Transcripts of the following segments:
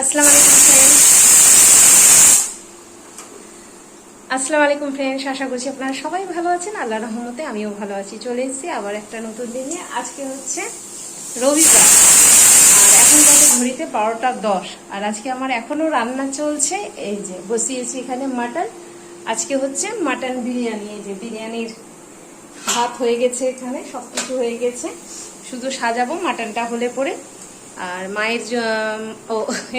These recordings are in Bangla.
আসসালামু আলাইকুম ফ্রেন্ডস, আশা করছি আপনারা সবাই ভালো আছেন। আল্লাহর রহমতে আমিও ভালো আছি। চলে এসেছি আবার একটা নতুন দিন নিয়ে। আজকে হচ্ছে রবিবার আর এখন বাজে ঘড়িতে 12টা 10। আর আজকে আমার এখনো রান্না চলছে। এই যে বসিয়েছি এখানে মাটন। আজকে হচ্ছে মাটন বিরিয়ানি। এই যে বিরিয়ানির ভাত হয়ে গেছে, এখানে সবকিছু হয়ে গেছে, শুধু সাজাবো মাটনটা হলে পরে। আর মায়ের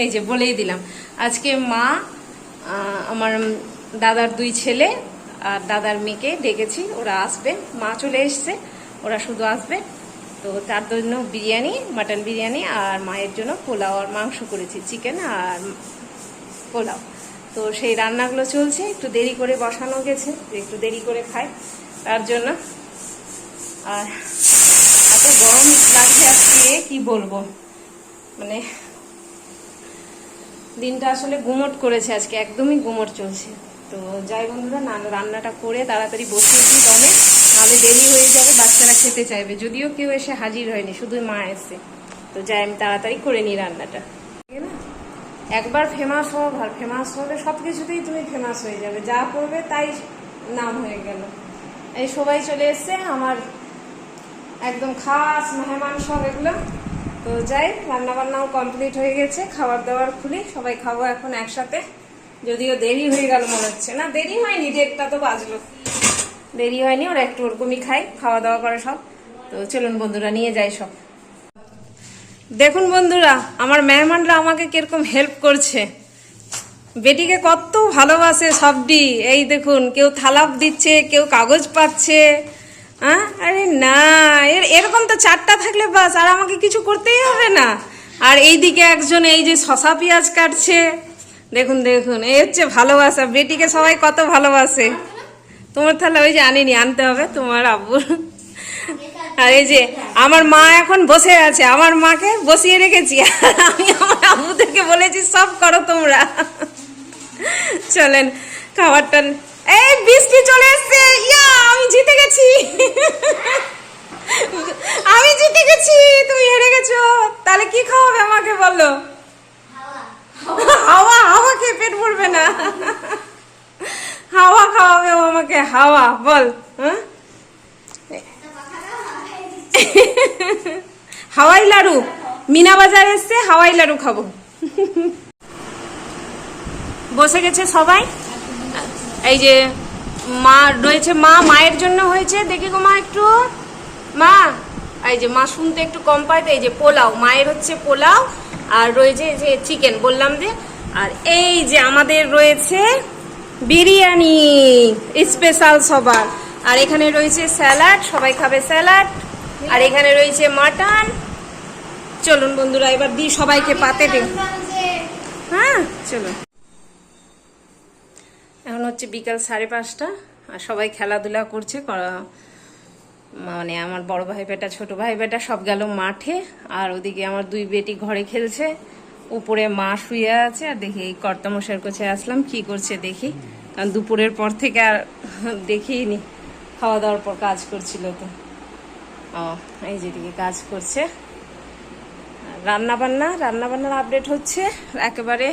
এই যে বলেই দিলাম, আজকে মা, আমার দাদার 2 ছেলে আর দাদার মেয়েকে ডেকেছি, ওরা আসবে। মা চলে এসছে, ওরা শুধু আসবে। তো তার জন্য বিরিয়ানি, মাটন বিরিয়ানি, আর মায়ের জন্য পোলাও আর মাংস করেছি, চিকেন আর পোলাও। তো সেই রান্নাগুলো চলছে, একটু দেরি করে বসানো গেছে, একটু দেরি করে খাই তার জন্য। আর এত গরম লাগছে আজকে, কি বলবো, মানে দিনটা আসলে গুমট করেছে আজকে, একদমই গুমট চলছে। তো যাই বন্ধুরা, রান্নাটা করে তাড়াতাড়ি বসিয়েছি দমে, নাহলে দেরি হয়ে যাবে, বাচ্চারা খেতে চাইবে। যদিও কেউ এসে হাজির হয়নি, শুধু মা এসছে। তো যাই আমি তাড়াতাড়ি করে নিই রান্নাটা। একবার ফেমাস হও, আর ফেমাস হলে সব কিছুতেই তুমি ফেমাস হয়ে যাবে, যা করবে তাই নাম হয়ে গেল। এই সবাই চলে এসছে, আমার একদম খাস মেহমান সব এগুলো। তো যাই, রান্না বান্নাও কমপ্লিট হয়ে গেছে, খাবার দাবার খুলি, সবাই খাবো এখন একসাথে। যদিও দেরি হয়ে গেল মনে হচ্ছে, না দেরি হয়নি, 1:30 তো বাজলো, দেরি হয়নি। ওরা একটু ওরকমই খাই, খাওয়া দাওয়া করে সব। তো চলুন বন্ধুরা, নিয়ে যাই সব। দেখুন বন্ধুরা, আমার মেহমানরা আমাকে কিরকম হেল্প করছে। বেটিকে কত ভালোবাসে সবটি। এই দেখুন, কেউ থালাপ দিচ্ছে, কেউ কাগজ পাচ্ছে। হ্যাঁ, আরে না, এরকম তো 4টা থাকলে বাস, আর আমাকে কিছু করতেই হবে না। আর এইদিকে একজন এই যে শশা পেঁয়াজ কাটছে। দেখুন দেখুন, এই হচ্ছে ভালোবাসা। বেটিকে সবাই কত ভালোবাসে। তোমার তাহলে ওই যে আনিনি, আনতে হবে তোমার আব্বুর। আর এই যে আমার মা এখন বসে আছে, আমার মাকে বসিয়ে রেখেছি, আর আমি আমার আব্বুদেরকে বলেছি সব করো তোমরা। চলেন খাবারটা। এই বৃষ্টি চলে এসছে, ইয়া আমি জিতে গেছি। আমি জিতে গেছি, তুমি হেরে গেছো। তাহলে কি খাওয়াবে আমাকে বলো? হাওয়া। হাওয়া খেয়ে পেট ভরবে না, হাওয়া খাওয়াবে ও আমাকে। হাওয়া বল। হ্যাঁ, হাওয়াই লাড়ু। মিনা বাজার এসছে, হাওয়াই লাড়ু খাবো। বসে গেছে সবাই। এই যে মা রয়েছে, মায়ের জন্য হয়েছে, দেখি গো মা একটু। মা, এই যে মা শুনতে একটু কম পায়, তো এই যে পোলাও, মায়ের হচ্ছে পোলাও, আর রয়েছে যে চিকেন বললাম যে। আর এই যে আমাদের রয়েছে বিরিয়ানি স্পেশাল সবার। আর এখানে রয়েছে স্যালাড, সবাই খাবে স্যালাড। আর এখানে রয়েছে মাটন। চলুন বন্ধুরা, এবার দিই সবাইকে পাতে দিই। হ্যাঁ চলুন। এখন হচ্ছে বিকাল 5:30, আর সবাই খেলাধুলা করছে। মানে আমার বড় ভাই বেটা, ছোট ভাই বেটা সব গেল মাঠে, আর ওদিকে আমার 2 বেটি ঘরে খেলছে। উপরে মা শুয়ে আছে, আর দেখি এই কর্তামশাইয়ের কাছে আসলাম, কি করছে দেখি, কারণ দুপুরের পর থেকে আর দেখিনি। খাওয়া দাওয়ার পর কাজ করছিল তো। এই যেদিকে কাজ করছে। রান্নাবান্নার আপডেট হচ্ছে একেবারে।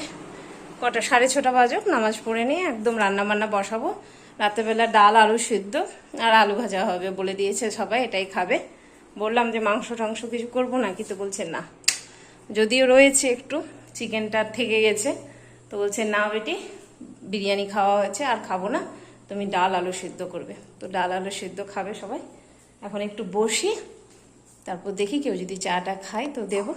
কটা 6:30 বাজুক, নামাজ পড়ে নিয়ে একদম রান্নাবান্না বসাবো। রাতেরবেলা ডাল আলু সিদ্ধ আর আলু ভাজা হবে বলে দিয়েছে সবাই, এটাই খাবে। বললাম যে মাংস টাংস কিছু করবো না, কিন্তু বলছে না। যদিও রয়েছে একটু, চিকেনটা থেকে গেছে, তো বলছে না বেটি, বিরিয়ানি খাওয়া হয়েছে আর খাবো না, তুমি ডাল আলু সিদ্ধ করবে। তো ডাল আলু সিদ্ধ খাবে সবাই। এখন একটু বসি, তারপর দেখি কেউ যদি চাটা খায় তো দেবো।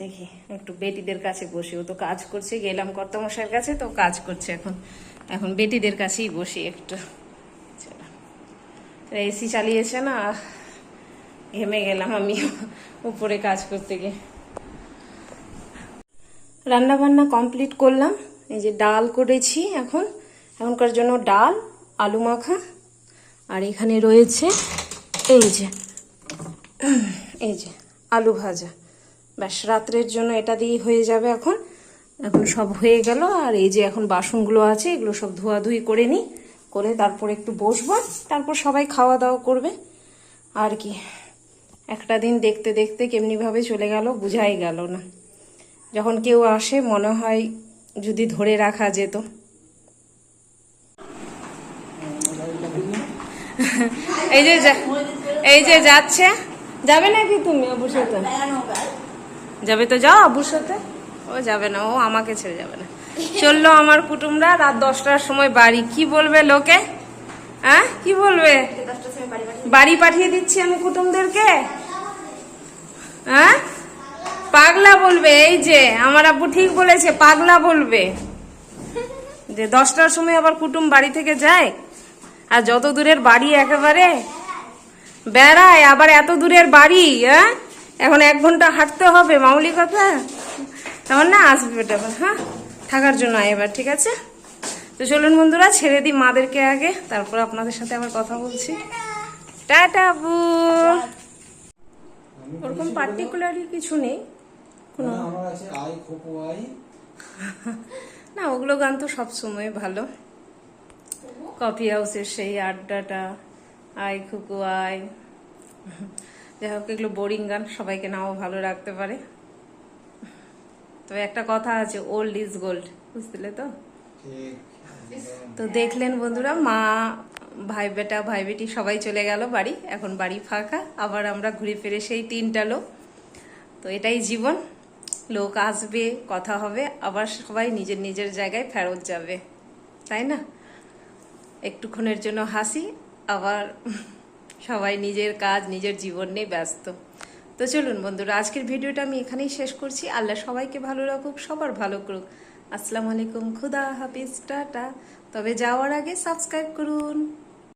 দেখি একটু বেটিদের কাছে বসি, ও তো কাজ করছে। গেলাম কর্তামশাইয়ের কাছে, তো কাজ করছে এখন বেটিদের কাছেই বসি একটু। এসি চালিয়েছে না, ঘেমে গেলাম আমি উপরে কাজ করতে গিয়ে। রান্না বান্না কমপ্লিট করলাম। এই যে ডাল করেছি, এখনকার জন্য ডাল আলু মাখা। আর এখানে রয়েছে এই যে আলু ভাজা। ব্যাস, রাত্রের জন্য এটা দিয়ে হয়ে যাবে। এখন সব হয়ে গেল। আর এই যে এখন বাসনগুলো আছে, এগুলো সব ধোয়াধুয়ি করে নিই, করে তারপর একটু বসবো, তারপর সবাই খাওয়া দাওয়া করবে। আর কি, একটা দিন দেখতে দেখতে কেমনিভাবে চলে গেল বোঝাই গেল না। যখন কেউ আসে মনে হয় যদি ধরে রাখা যেত। এই যে যাচ্ছে, যাবে নাকি তুমি আবুর সাথে? যাবে তো যাও আবুর সাথে। ও যাবে না, ও আমাকে ছেড়ে যাবে না। চললো আমার কুটুমরা রাত 10টার সময় বাড়ি। কি বলবে লোকে? হ্যাঁ কি বলবে? বাড়ি পাঠিয়ে দিচ্ছি আমি কুটুমদেরকে। হ্যাঁ পাগলা বলবে। এই যে আমার আব্বু ঠিক বলেছে, পাগলা বলবে যে 10টার সময় আবার কুটুম বাড়ি থেকে যায়। আর যত দূরের বাড়ি একেবারে বেড়ায়, আবার এত দূরের বাড়ি। হ্যাঁ এখন 1 ঘন্টা হাঁটতে হবে, মামুলি কথা। তেমন না আসবে বেটা। হ্যাঁ থাকার জন্য এবার ঠিক আছে। তো চলুন বন্ধুরা, ছেড়ে দিই মাদেরকে আগে, তারপর আপনাদের সাথে আবার কথা বলছি। টাটা আবু। ওরকম পার্টিকুলারলি কিছু নেই কোনো। না ওগুলো গান তো সবসময় ভালো। কফি হাউসের সেই আড্ডাটা, আই খুকু আই, যাই হোক এগুলো বোরিং গান, সবাইকে নাও ভালো রাখতে পারে। তবে একটা কথা আছে, ওল্ড ইজ গোল্ড, বুঝলে তো? তো দেখলেন বন্ধুরা, মা ভাই বেটা ভাই বেটি সবাই চলে গেল বাড়ি, এখন বাড়ি ফাঁকা। আবার আমরা ঘুরে ফিরে সেই 3টা লোক। তো এটাই জীবন, লোক আসবে, কথা হবে, আবার সবাই নিজের নিজের জায়গায় ফেরত যাবে, তাই না? একটুক্ষণের জন্য হাসি, আবার সবাই নিজের কাজ নিজের জীবন নিয়ে ব্যস্ত। তো চলুন বন্ধুরা, আজকের ভিডিওটা আমি এখানেই শেষ করছি। আল্লাহ সবাইকে ভালো রাখুক, সবার ভালো করুক। আসসালামু আলাইকুম, খুদা হাফিজ, টাটা। তবে যাওয়ার আগে সাবস্ক্রাইব করুন।